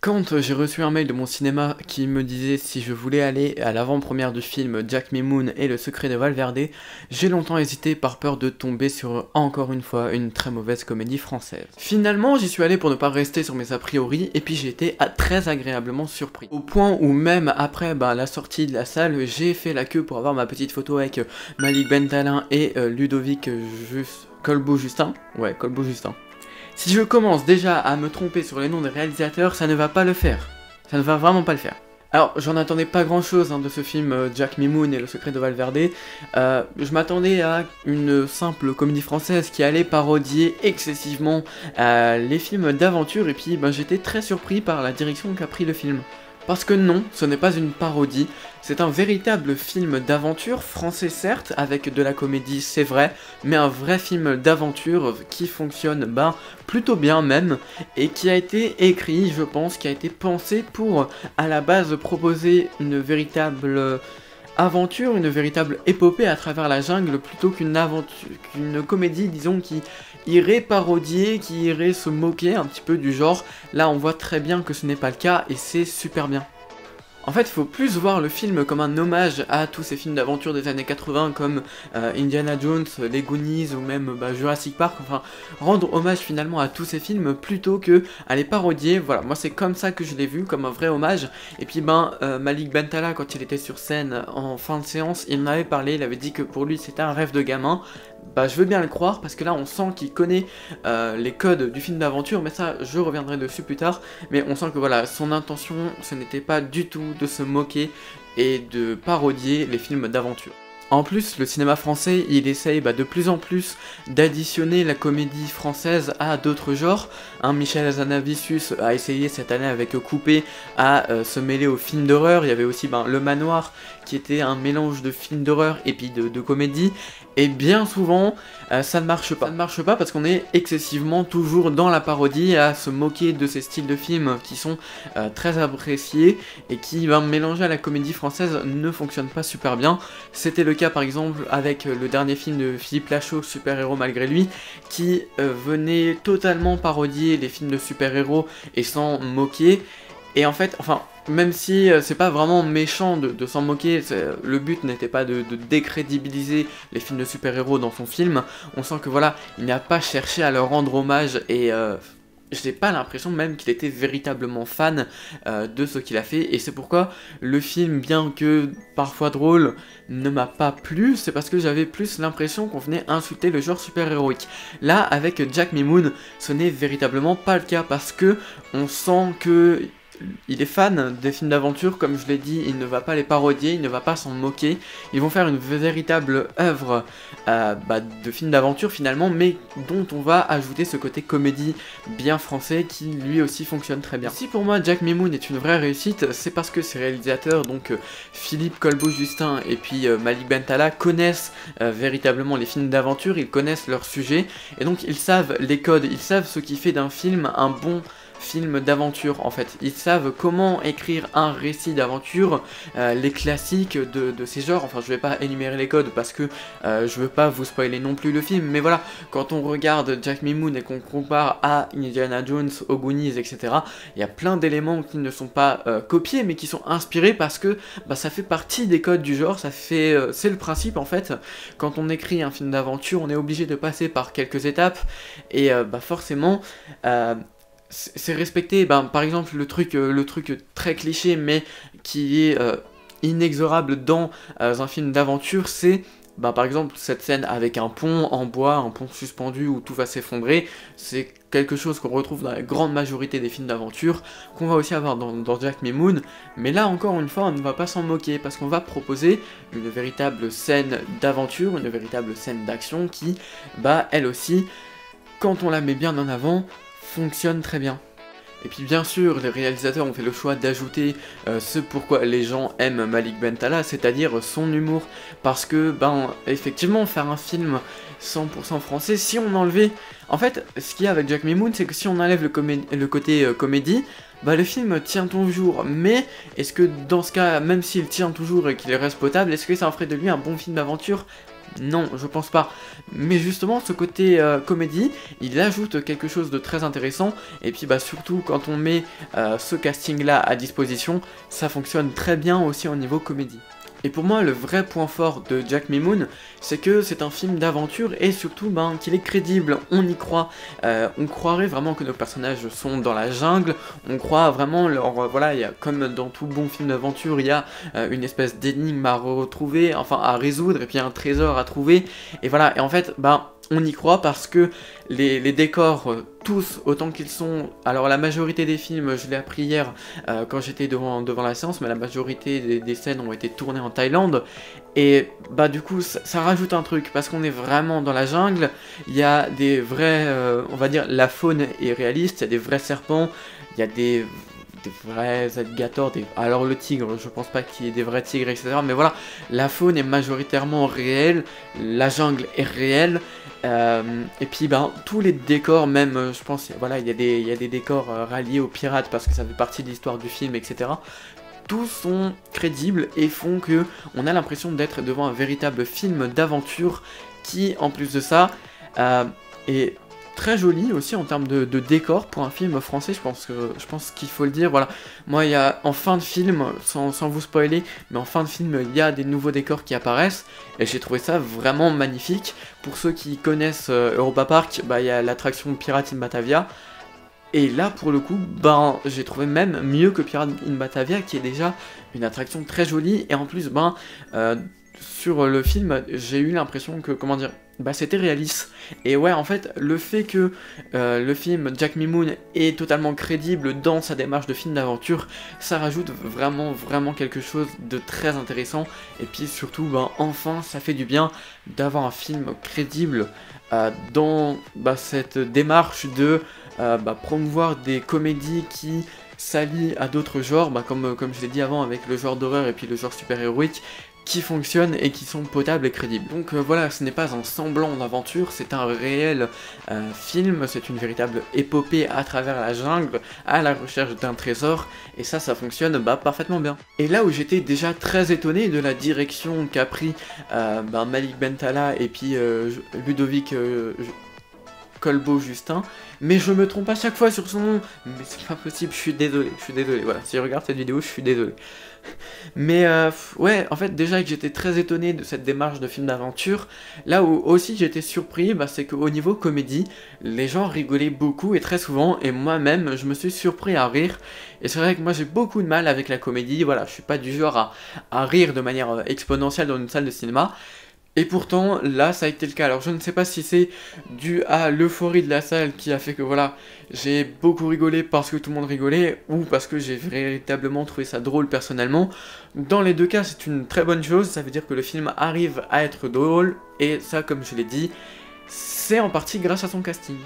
Quand j'ai reçu un mail de mon cinéma qui me disait si je voulais aller à l'avant-première du film Jack Mimoun et le secret de Valverde, j'ai longtemps hésité par peur de tomber sur, encore une fois, une très mauvaise comédie française. Finalement, j'y suis allé pour ne pas rester sur mes a priori, et puis j'ai été très agréablement surpris. Au point où même après la sortie de la salle, j'ai fait la queue pour avoir ma petite photo avec Malik Bentaleb et Ludovic Colbeau-Justin. Ouais, Colbeau-Justin. Si je commence déjà à me tromper sur les noms des réalisateurs, ça ne va pas le faire. Ça ne va vraiment pas le faire. Alors, j'en attendais pas grand chose de ce film Jack Mimoun et le secret de Valverde. Je m'attendais à une simple comédie française qui allait parodier excessivement les films d'aventure, et puis j'étais très surpris par la direction qu'a pris le film. Parce que non, ce n'est pas une parodie, c'est un véritable film d'aventure, français certes, avec de la comédie c'est vrai, mais un vrai film d'aventure qui fonctionne plutôt bien même, et qui a été écrit, je pense, qui a été pensé pour, à la base, proposer une véritable aventure, une véritable épopée à travers la jungle, plutôt qu'une comédie, disons, qui irait parodier, qui irait se moquer un petit peu du genre. Là, on voit très bien que ce n'est pas le cas, et c'est super bien. En fait, il faut plus voir le film comme un hommage à tous ces films d'aventure des années 80 comme Indiana Jones, les Goonies ou même Jurassic Park, enfin rendre hommage finalement à tous ces films plutôt que à les parodier. Voilà, moi c'est comme ça que je l'ai vu, comme un vrai hommage. Et puis Malik Bentaleb, quand il était sur scène en fin de séance, il m'avait parlé, il avait dit que pour lui c'était un rêve de gamin. Je veux bien le croire parce que là on sent qu'il connaît les codes du film d'aventure, mais ça je reviendrai dessus plus tard. Mais on sent que voilà, son intention ce n'était pas du tout de se moquer et de parodier les films d'aventure. En plus, le cinéma français, il essaye de plus en plus d'additionner la comédie française à d'autres genres. Michel Hazanavicius a essayé cette année avec Coupé à se mêler aux films d'horreur. Il y avait aussi Le Manoir qui était un mélange de films d'horreur et puis de comédie. Et bien souvent, ça ne marche pas. Ça ne marche pas parce qu'on est excessivement toujours dans la parodie, à se moquer de ces styles de films qui sont très appréciés et qui, mélangés à la comédie française, ne fonctionnent pas super bien. C'était le cas par exemple avec le dernier film de Philippe Lachaud, Super-héros malgré lui, qui venait totalement parodier les films de super-héros et s'en moquer. Et en fait, même si c'est pas vraiment méchant de s'en moquer, le but n'était pas de décrédibiliser les films de super-héros dans son film, on sent que voilà, il n'a pas cherché à leur rendre hommage et j'ai pas l'impression même qu'il était véritablement fan de ce qu'il a fait, et c'est pourquoi le film, bien que parfois drôle, ne m'a pas plu. C'est parce que j'avais plus l'impression qu'on venait insulter le genre super-héroïque. Là, avec Jack Mimoun, ce n'est véritablement pas le cas, parce que on sent que il est fan des films d'aventure, comme je l'ai dit, il ne va pas les parodier, il ne va pas s'en moquer. Ils vont faire une véritable œuvre de films d'aventure finalement, mais dont on va ajouter ce côté comédie bien français qui lui aussi fonctionne très bien. Si pour moi Jack Mimoun est une vraie réussite, c'est parce que ses réalisateurs, donc Philippe Colbeau-Justin et puis Malik Bentaleb, connaissent véritablement les films d'aventure, ils connaissent leur sujet, et donc ils savent les codes, ils savent ce qui fait d'un film un bon film d'aventure en fait. Ils savent comment écrire un récit d'aventure, les classiques de ces genres. Enfin, je vais pas énumérer les codes parce que je veux pas vous spoiler non plus le film, mais voilà, quand on regarde Jack Mimoun et qu'on compare à Indiana Jones, aux Goonies, etc., il y a plein d'éléments qui ne sont pas copiés, mais qui sont inspirés parce que ça fait partie des codes du genre, ça fait, c'est le principe en fait. Quand on écrit un film d'aventure, on est obligé de passer par quelques étapes, et forcément, c'est respecté. Par exemple, le truc très cliché mais qui est inexorable dans un film d'aventure, c'est par exemple cette scène avec un pont en bois, un pont suspendu où tout va s'effondrer. C'est quelque chose qu'on retrouve dans la grande majorité des films d'aventure, qu'on va aussi avoir dans Jack Mimoun, mais là encore une fois on ne va pas s'en moquer, parce qu'on va proposer une véritable scène d'aventure, une véritable scène d'action qui, elle aussi, quand on la met bien en avant, fonctionne très bien. Et puis bien sûr, les réalisateurs ont fait le choix d'ajouter ce pourquoi les gens aiment Malik Bentaleb, c'est-à-dire son humour, parce que, effectivement, faire un film 100% français, si on enlevait... En fait, ce qu'il y a avec Jack Mimoun, c'est que si on enlève le côté comédie, le film tient toujours, mais est-ce que dans ce cas, même s'il tient toujours et qu'il reste potable, est-ce que ça en ferait de lui un bon film d'aventure ? Non, je pense pas. Mais justement, ce côté comédie, il ajoute quelque chose de très intéressant. Et puis bah surtout quand on met ce casting-là à disposition, ça fonctionne très bien aussi au niveau comédie. Et pour moi, le vrai point fort de Jack Mimoun, c'est que c'est un film d'aventure et surtout qu'il est crédible, on y croit. On croirait vraiment que nos personnages sont dans la jungle, on croit vraiment voilà, y a, comme dans tout bon film d'aventure, il y a une espèce d'énigme à retrouver, enfin à résoudre, et puis un trésor à trouver, et voilà, et en fait, on y croit parce que les décors, tous autant qu'ils sont, alors la majorité des films, je l'ai appris hier quand j'étais devant la séance, mais la majorité des scènes ont été tournées en Thaïlande, et du coup ça rajoute un truc, parce qu'on est vraiment dans la jungle, il y a des vrais, on va dire, la faune est réaliste, il y a des vrais serpents, il y a des vrais alligators, alors le tigre, je pense pas qu'il y ait des vrais tigres, etc. Mais voilà, la faune est majoritairement réelle, la jungle est réelle, et puis tous les décors, même je pense, voilà, il y a des décors ralliés aux pirates parce que ça fait partie de l'histoire du film, etc. Tous sont crédibles et font que on a l'impression d'être devant un véritable film d'aventure qui, en plus de ça, est très joli aussi en termes de décor pour un film français. Je pense qu'il faut le dire. Voilà, moi il y a en fin de film, sans vous spoiler, mais en fin de film il y a des nouveaux décors qui apparaissent et j'ai trouvé ça vraiment magnifique. Pour ceux qui connaissent Europa Park, il y a l'attraction Pirate in Batavia. Et là, pour le coup, j'ai trouvé même mieux que Pirate in Batavia, qui est déjà une attraction très jolie. Et en plus, sur le film, j'ai eu l'impression que, comment dire, c'était réaliste. Et ouais, en fait, le fait que le film Jack Mimoun est totalement crédible dans sa démarche de film d'aventure, ça rajoute vraiment, vraiment quelque chose de très intéressant. Et puis surtout, enfin, ça fait du bien d'avoir un film crédible dans cette démarche de promouvoir des comédies qui s'allient à d'autres genres, comme je l'ai dit avant avec le genre d'horreur et puis le genre super-héroïque, qui fonctionnent et qui sont potables et crédibles. Donc voilà, ce n'est pas un semblant d'aventure, c'est un réel film, c'est une véritable épopée à travers la jungle, à la recherche d'un trésor, et ça fonctionne parfaitement bien. Et là où j'étais déjà très étonné de la direction qu'a pris Malik Bentala et puis Ludovic Colbeau-Justin, mais je me trompe à chaque fois sur son nom, mais c'est pas possible, je suis désolé, voilà, si je regarde cette vidéo, je suis désolé. Mais ouais, en fait, déjà que j'étais très étonné de cette démarche de film d'aventure, là où aussi j'étais surpris, c'est qu'au niveau comédie, les gens rigolaient beaucoup et très souvent, et moi-même, je me suis surpris à rire, et c'est vrai que moi j'ai beaucoup de mal avec la comédie, voilà, je suis pas du genre à rire de manière exponentielle dans une salle de cinéma. Et pourtant, là, ça a été le cas. Alors, je ne sais pas si c'est dû à l'euphorie de la salle qui a fait que, voilà, j'ai beaucoup rigolé parce que tout le monde rigolait, ou parce que j'ai véritablement trouvé ça drôle personnellement. Dans les deux cas, c'est une très bonne chose, ça veut dire que le film arrive à être drôle, et ça, comme je l'ai dit, c'est en partie grâce à son casting.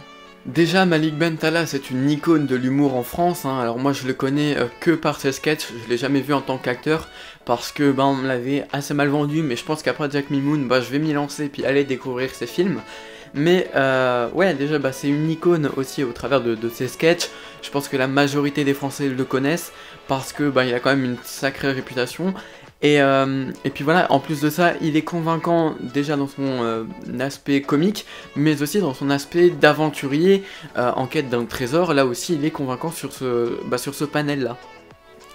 Déjà, Malik Bentala, c'est une icône de l'humour en France, alors moi je le connais que par ses sketchs, je l'ai jamais vu en tant qu'acteur, parce que on me l'avait assez mal vendu, mais je pense qu'après Jack Mimoun, je vais m'y lancer puis aller découvrir ses films. Mais ouais, déjà c'est une icône aussi au travers de ses sketchs, je pense que la majorité des Français le connaissent, parce que il a quand même une sacrée réputation. Et puis voilà, en plus de ça, il est convaincant déjà dans son aspect comique, mais aussi dans son aspect d'aventurier en quête d'un trésor. Là aussi, il est convaincant sur ce panel-là.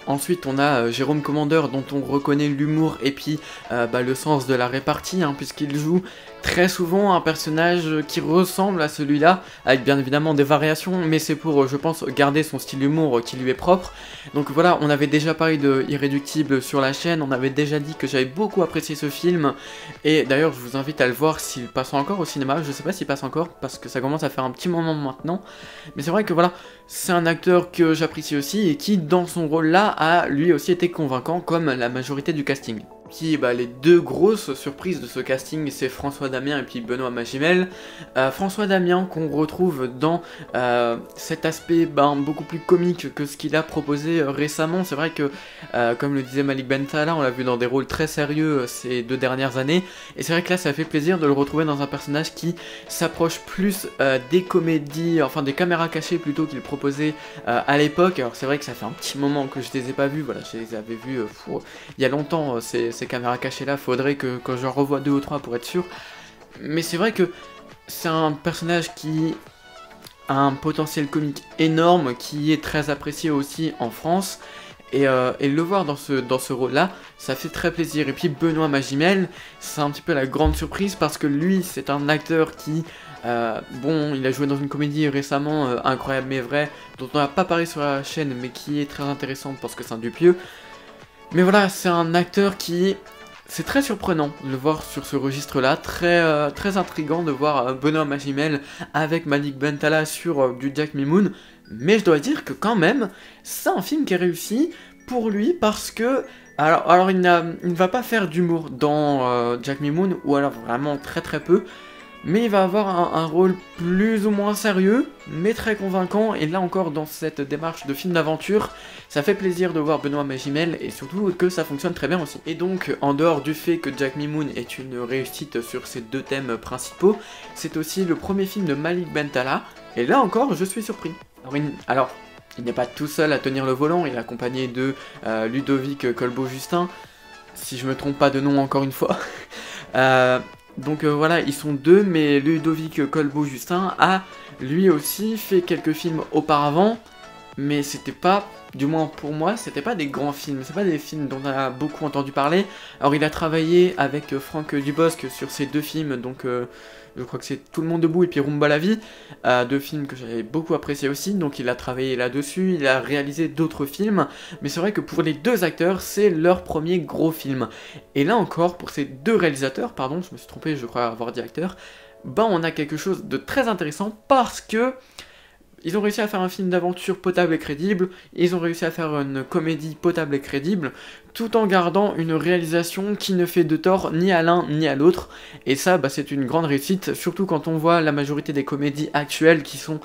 Ensuite, on a Jérôme Commandeur, dont on reconnaît l'humour et puis le sens de la répartie, puisqu'il joue très souvent un personnage qui ressemble à celui-là, avec bien évidemment des variations, mais c'est pour, je pense, garder son style d'humour qui lui est propre. Donc voilà, on avait déjà parlé de Irréductible sur la chaîne, on avait déjà dit que j'avais beaucoup apprécié ce film, et d'ailleurs je vous invite à le voir s'il passe encore au cinéma, je sais pas s'il passe encore, parce que ça commence à faire un petit moment maintenant, mais c'est vrai que voilà, c'est un acteur que j'apprécie aussi, et qui dans son rôle-là a lui aussi été convaincant, comme la majorité du casting. Puis les deux grosses surprises de ce casting, c'est François Damien et puis Benoît Magimel. François Damien qu'on retrouve dans cet aspect beaucoup plus comique que ce qu'il a proposé récemment. C'est vrai que, comme le disait Malik Bentala, on l'a vu dans des rôles très sérieux ces 2 dernières années. Et c'est vrai que là, ça fait plaisir de le retrouver dans un personnage qui s'approche plus des comédies, enfin des caméras cachées plutôt qu'il proposait à l'époque. Alors c'est vrai que ça fait un petit moment que je les ai pas vus, voilà, je les avais vus il y a longtemps, ces ces caméras cachées là, faudrait que j'en revoie 2 ou 3 pour être sûr. Mais c'est vrai que c'est un personnage qui a un potentiel comique énorme, qui est très apprécié aussi en France. Et le voir dans ce rôle-là, ça fait très plaisir. Et puis Benoît Magimel, c'est un petit peu la grande surprise parce que lui, c'est un acteur qui, bon, il a joué dans une comédie récemment, Incroyable mais vrai, dont on n'a pas parlé sur la chaîne, mais qui est très intéressante parce que c'est un Dupieux. Mais voilà, c'est un acteur qui... C'est très surprenant de le voir sur ce registre-là, très intriguant de voir Benoît Magimel avec Malik Bentala sur du Jack Mimoun, mais je dois dire que quand même, c'est un film qui est réussi pour lui parce que... Alors il ne va pas faire d'humour dans Jack Mimoun, ou alors vraiment très peu, mais il va avoir un rôle plus ou moins sérieux, mais très convaincant, et là encore dans cette démarche de film d'aventure, ça fait plaisir de voir Benoît Magimel, et surtout que ça fonctionne très bien aussi. Et donc, en dehors du fait que Jack Mimoun est une réussite sur ces 2 thèmes principaux, c'est aussi le premier film de Malik Bentala, et là encore, je suis surpris. Alors, il n'est pas tout seul à tenir le volant, il est accompagné de Ludovic Colbeau-Justin, si je me trompe pas de nom encore une fois. Donc voilà, ils sont 2, mais Ludovic Colbeau-Justin a lui aussi fait quelques films auparavant, mais c'était pas, du moins pour moi, c'était pas des grands films, c'est pas des films dont on a beaucoup entendu parler. Alors il a travaillé avec Franck Dubosc sur ces 2 films, donc je crois que c'est Tout le monde debout et puis Rumba la vie, 2 films que j'avais beaucoup appréciés aussi, donc il a travaillé là-dessus, il a réalisé d'autres films, mais c'est vrai que pour les 2 acteurs, c'est leur premier gros film. Et là encore, pour ces 2 réalisateurs, pardon, je me suis trompé, je crois avoir dit acteur, ben on a quelque chose de très intéressant parce que ils ont réussi à faire un film d'aventure potable et crédible, ils ont réussi à faire une comédie potable et crédible, tout en gardant une réalisation qui ne fait de tort ni à l'un ni à l'autre, et ça, bah, c'est une grande réussite, surtout quand on voit la majorité des comédies actuelles qui sont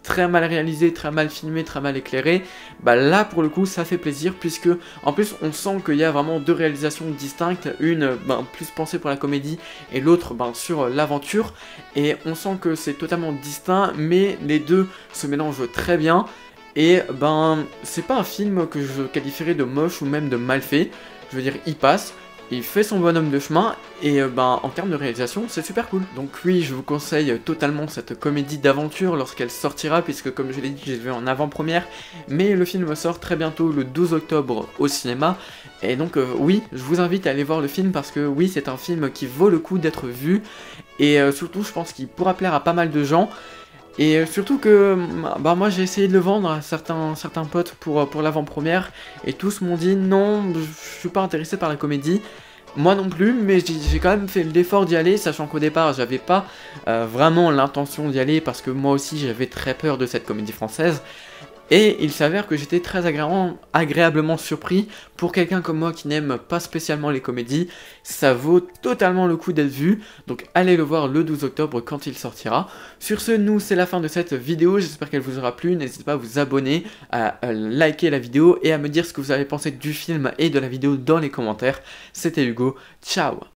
très mal réalisées, très mal filmées, très mal éclairées, bah là pour le coup ça fait plaisir, puisque en plus on sent qu'il y a vraiment 2 réalisations distinctes, une plus pensée pour la comédie et l'autre sur l'aventure, et on sent que c'est totalement distinct, mais les 2 se mélangent très bien, et c'est pas un film que je qualifierais de moche ou même de mal fait, je veux dire il passe, il fait son bonhomme de chemin, et en termes de réalisation, c'est super cool. Donc oui, je vous conseille totalement cette comédie d'aventure lorsqu'elle sortira, puisque comme je l'ai dit, j'ai vu en avant-première, mais le film sort très bientôt, le 12 octobre, au cinéma, et donc oui, je vous invite à aller voir le film, parce que oui, c'est un film qui vaut le coup d'être vu, et surtout, je pense qu'il pourra plaire à pas mal de gens, et surtout que moi j'ai essayé de le vendre à certains potes pour l'avant-première, et tous m'ont dit non, je suis pas intéressé par la comédie, moi non plus, mais j'ai quand même fait l'effort d'y aller, sachant qu'au départ j'avais pas vraiment l'intention d'y aller, parce que moi aussi j'avais très peur de cette comédie française. Et il s'avère que j'étais très agréablement surpris. Pour quelqu'un comme moi qui n'aime pas spécialement les comédies, ça vaut totalement le coup d'être vu. Donc allez le voir le 12 octobre quand il sortira. Sur ce, nous, c'est la fin de cette vidéo. J'espère qu'elle vous aura plu. N'hésitez pas à vous abonner, à liker la vidéo et à me dire ce que vous avez pensé du film et de la vidéo dans les commentaires. C'était Hugo. Ciao!